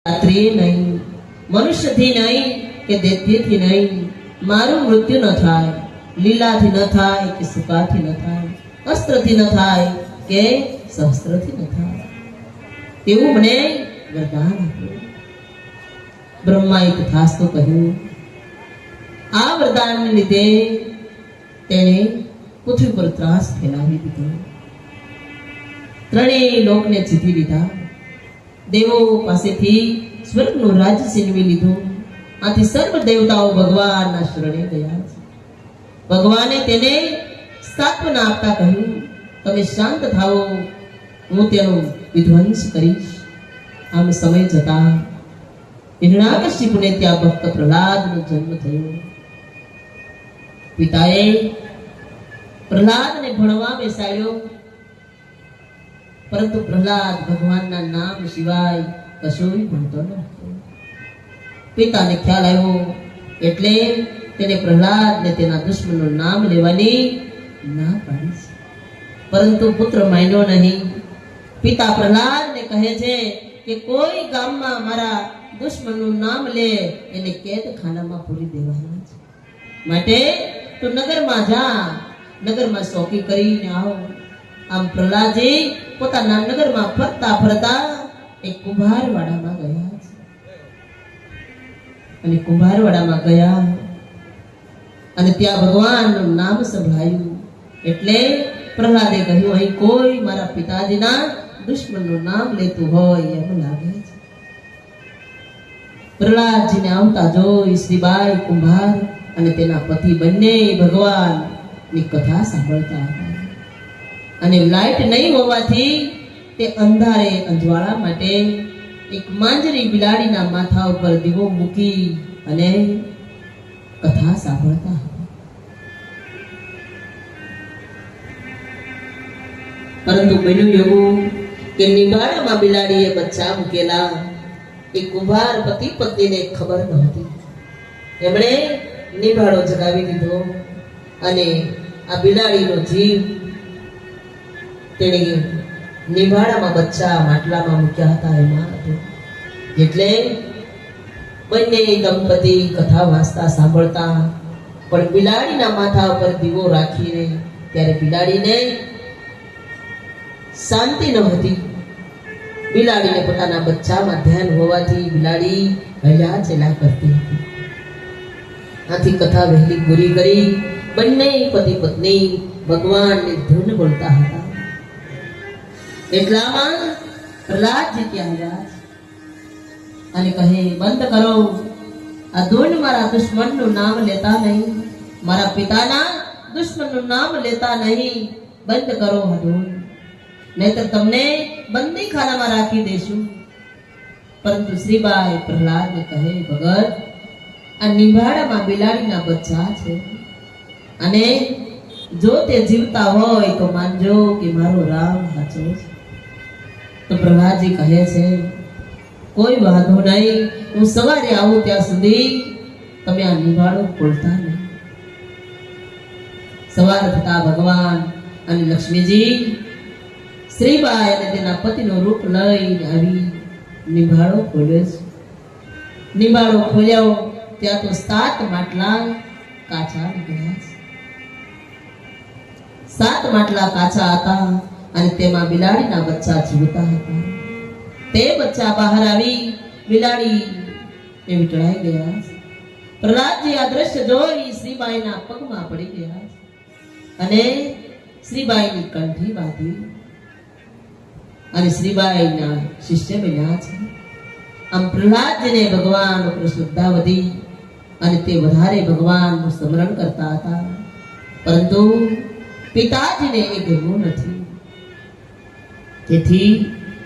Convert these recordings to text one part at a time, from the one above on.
રાત્રિએ નહીં, મનુષ્યથી નહીં કે દૈત્યથી નહીં, મારું મૃત્યુ ન થાય, લીલાથી ન થાય કે સુકાથી ન થાય, અસ્ત્રથી ન થાય કે શસ્ત્રથી ન થાય, તેવું મને વરદાન આપ્યું. બ્રહ્માએ તથાસ્તુ કહ્યું. આ વરદાનને લીધે તેણે પૃથ્વી પર ત્રાસ ફેલાવી દીધો. ત્રણેય લોકને જીતી લીધા. દેવો પાસેથી સ્વર્ગનું રાજ્ય છીનવી લીધું. આથી સર્વ દેવતાઓ ભગવાનના શરણે ગયા. ભગવાને તેને સાંત્વના આપતા કહ્યું, તમે શાંત થાઓ, હું તેનો વિધ્વંસ કરીશ. આમ સમય જતા હિરણ્યકશિપુને ત્યાં ભક્ત પ્રહલાદનો જન્મ થયો. પિતાએ પ્રહલાદને ભણવા બેસાડ્યો, પરંતુ પ્રહલાદ ભગવાનના નામ સિવાય કશું ભણતો ન હતો. પિતાને ખ્યાલ આવ્યો એટલે તેને પ્રહલાદને તેના દુશ્મનનું નામ લેવાની ના પાડી. પરંતુ પુત્ર માન્યો નહીં. પિતા પ્રહલાદને કહે છે કે કોઈ ગામમાં મારા દુશ્મનનું નામ લે એને કેદખાનામાં પૂરી દેવાના છે. માટે તું નગરમાં જા, નગરમાં ચોકી કરીને આવો. આમ પ્રહલાદજી પોતાના નગરમાં ફરતા ફરતા એક કુંભારવાડામાં ગયા છે. અને કુંભારવાડામાં ગયા અને ત્યાં ભગવાનનું નામ સંભળાયું. એટલે પ્રહલાદે કહ્યું, અહીં કોઈ મારા પિતાજીના દુશ્મનનું નામ લેતું હોય એમ લાગે છે. પ્રહલાદજીને આવતા જોઈ શ્રીબાઈ કુંભાર અને તેના પતિ બંને ભગવાનની કથા સાંભળતા હતા. અને લાઈટ નહીં હોવાથી તે અંધારે અંજવાળા માટે એક માંજરી બિલાડીના માથા ઉપર દીવો મૂકી અને કથા સાંભળતા હતા. પરંતુ બન્યું એવું કે નિભાડામાં બિલાડીએ બચ્ચા મૂકેલા. એ કુંભાર પતિ પત્નીને ખબર નહોતી. એમણે નિભાડો જગાવી દીધો અને આ બિલાડીનો જીવ તેણે નિભાડામાં બચ્ચા માટલામાં મૂક્યા હતા એમાં હતો. એટલે બંને દંપતી કથા વાંચતા સાંભળતા, પણ બિલાડીના માથા ઉપર દીવો રાખીને ત્યારે બિલાડીને શાંતિ ન હતી. બિલાડીને પોતાના બચ્ચામાં ધ્યાન હોવાથી બિલાડી હલ્યા ચેલા કરતી હતી. આથી કથા વહેલી પૂરી કરી બંને પતિ પત્ની ભગવાનની ધૂન બોલતા હતા. એટલામાં પ્રહલાદજી ત્યાં આવ્યા અને કહે, બંધ કરો આ ધૂન. મારા દુશ્મનનું નામ લેતા નહીં, મારા પિતાના દુશ્મનનું નામ લેતા નહીં. બંધ કરો આ ધૂન, નહીતર તમને બંદીખાનામાં રાખી દેશું. પરંતુ શ્રીબાઈ પ્રહલાદને કહે, ભગત, આ નિભાડામાં બિલાડીના બચ્ચા છે અને જો તે જીવતા હોય તો માનજો કે મારો રામ સાચો છે. તો પ્રહલાદજી કહે છે, કોઈ વાંધો નહીં, હું સવારે આવું ત્યાં સુધી તમે આ નિભાડો ખોલતા નહીં. સવાર થતા ભગવાન અને લક્ષ્મીજી શ્રીબાઈ અને તેના પતિનો રૂપ લઈને આવી નિભાડો ખોલ્યો છે. નિભાડો ખોલ્યો ત્યાં તો 7 માટલા કાચા નીકળ્યા છે. 7 માટલા કાચા હતા અને તેમાં બિલાડીના બચ્ચા જીવતા હતા. તે બચ્ચા બહાર આવી બિલાડી એ વીંટળાઈ ગયા. પ્રહલાદજી આ દ્રશ્ય જોઈ શ્રીબાઈના પગમાં પડી ગયા અને શ્રીબાઈની કંઠી બાંધી અને શ્રીબાઈના શિષ્ય બન્યા છે. આમ પ્રહલાદજીને ભગવાન ઉપર શ્રદ્ધા વધી અને તે વધારે ભગવાનનું સ્મરણ કરતા હતા. પરંતુ પિતાજીને એ ગમ્યું નથી. તેથી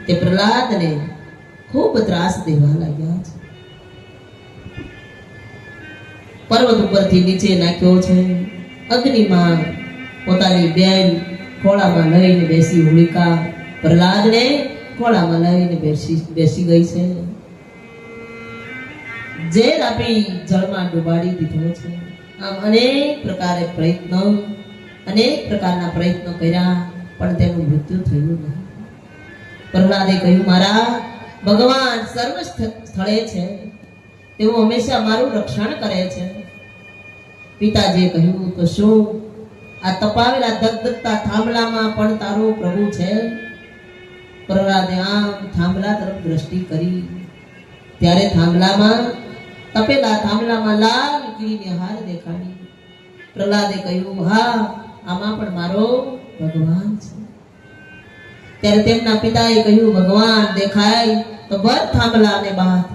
તે પ્રહલાદને ખૂબ ત્રાસ દેવા લાગ્યા છે. પર્વત ઉપરથી નીચે નાખ્યો છે. અગ્નિમાં પોતાની બેન ખોળામાં લઈને બેસી હોલિકા પ્રહલાદને ખોળામાં લઈને બેસી ગઈ છે. ઝેર આપી જળમાં ડુબાડી દીધો છે. આમ અનેક પ્રકારના પ્રયત્નો કર્યા પણ તેનું મૃત્યુ થયું નહીં. પ્રહલાદે કહ્યું, મારા ભગવાન સર્વ સ્થળે છે, તેઓ હંમેશા મારું રક્ષણ કરે છે. પિતાજીએ કહ્યું, તો શું આ તપાવેલા દગદગતા થાંભલામાં પણ તારો પ્રભુ છે? પ્રહલાદે આમ થાંભલા તરફ દ્રષ્ટિ કરી, ત્યારે તપેલા થાંભલામાં લાલ કીડીની હાર દેખાડી. પ્રહલાદે કહ્યું, હા, આમાં પણ મારો ભગવાન છે. ત્યારે તેમના પિતાએ કહ્યું, ભગવાન દેખાય તો ભર થાંભલાને બાથ.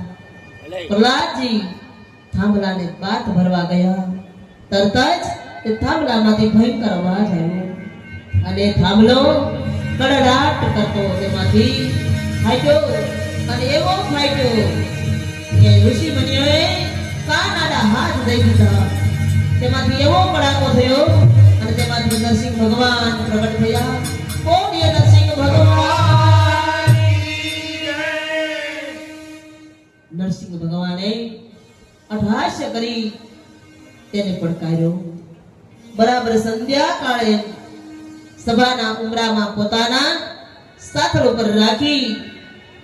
પ્રહલાદજી થાંભલાને બાથ ભરવા ગયા. તરત જ તે થાંભલામાંથી ભયંકર અવાજ આવ્યો અને થાંભલો કડડાટ કરતો તેમાંથી ફાટ્યો, અને એવો ફાટ્યો કે ઋષિ મુનિઓએ કાન આડા હાથ દઈ દીધા. તેમાંથી એવો કડાકો થયો અને તેમાંથી નરસિંહ ભગવાન પ્રગટ થયા. કોણ એ નરસિંહ ભગવાન? નરસિંહ ભગવાને અઠહાસ્ય કરી તેને પડકાર્યો. બરાબર સંધ્યા કાળે સભાના ઉમરામાં પોતાના સાથળ ઉપર રાખી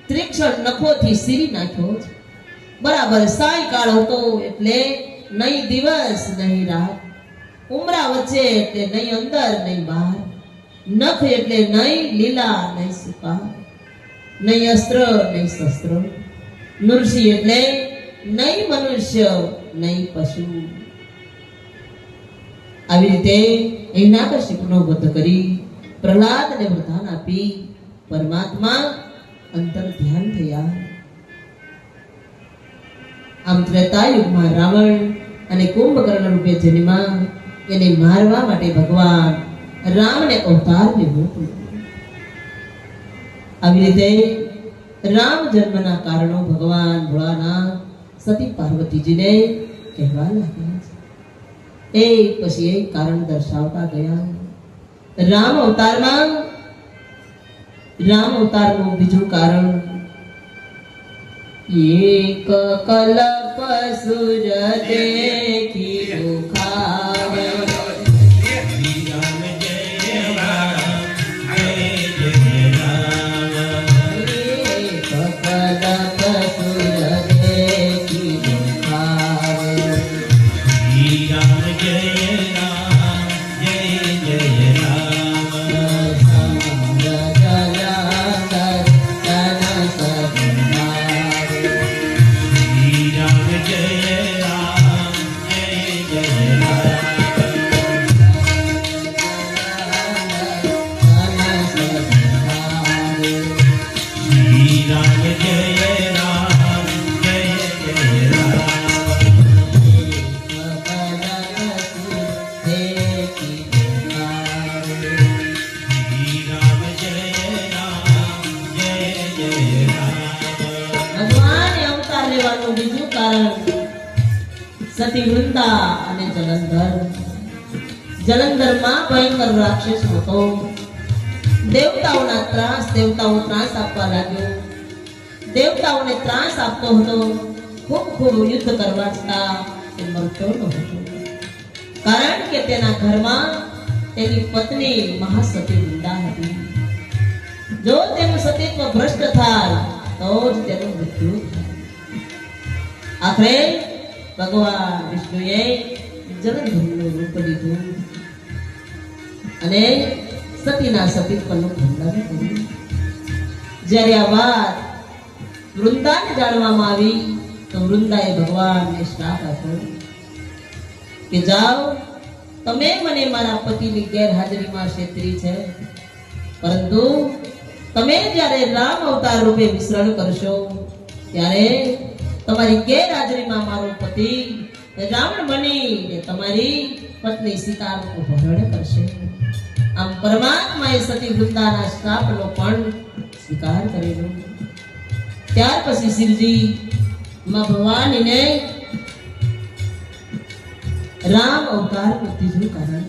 ત્રિક્ષણ નખોથી સીરી નાખ્યો. બરાબર સાયકાળ હતો એટલે નહીં દિવસ નહીં રાત, ઉમરા વચ્ચે એટલે નહીં અંદર નહીં બહાર, નખ એટલે નહીં લીલા નહીં સૂકા, નહીં અસ્ત્ર નહીં શસ્ત્ર, નૃષિ એટલે નહીં મનુષ્ય નહીં પશુ. આવી રીતે હિરણ્યકશિપુનો વધ કરી પ્રહલાદને વરદાન આપી પરમાત્મા અંતર ધ્યાન થયા. આમ ત્રેતાયુગમાં રાવણ અને કુંભકર્ણ રૂપે જન્મા, એને મારવા માટે ભગવાન રામને અવતારને મોકલ્યો. આવી રીતે રામ જન્મના કારણો ભગવાન ભોળાનાથ સતી પાર્વતીજીને કહેવા લાગ્યા. એક પછી એક કારણ દર્શાવતા ગયા. રામ અવતારનું બીજું કારણ, એક કલપ સૂર દેખી દુખાવે, સતી વૃંદા અને જલંધરમાં ભયંકર રાક્ષસ હતો. દેવતાઓ ત્રાસ આપવા લાગ્યો. દેવતાઓને ત્રાસ આપતો હતો. ખૂબ યુદ્ધ કરવા છતાં તે મરતો ન હતો, કારણ કે તેના ઘરમાં તેની પત્ની મહાસતી વૃંદા હતી. જો તેનું સતીત્વ ભ્રષ્ટ થાય તો જ તેનું મૃત્યુ થાય. આખરે ભગવાન વિષ્ણુએ જલંધરનું રૂપ લીધું અને સતીના સતીત્વનું ખંડન કર્યું. જ્યારે આ વાત વૃંદાને જાણવામાં આવી તો વૃંદાએ ભગવાનને શ્રાપ આપ્યો કે જાઓ, તમે મને મારા પતિની ગેરહાજરીમાં છેતરી છે, પરંતુ તમે જ્યારે રામ અવતાર રૂપે વિચરણ કરશો ત્યારે તમારી ગેરહાજરીમાં મારો પતિ રાવણ બની તમારી પત્ની સીતાનું અપહરણ કરશે. આમ પરમાત્માએ સતી વૃંદાના શ્રાપનો પણ સ્વીકાર કરેલો. ત્યાર પછી શિવજી માં ભવાનીને રામ અવતારનું ત્રીજું કારણ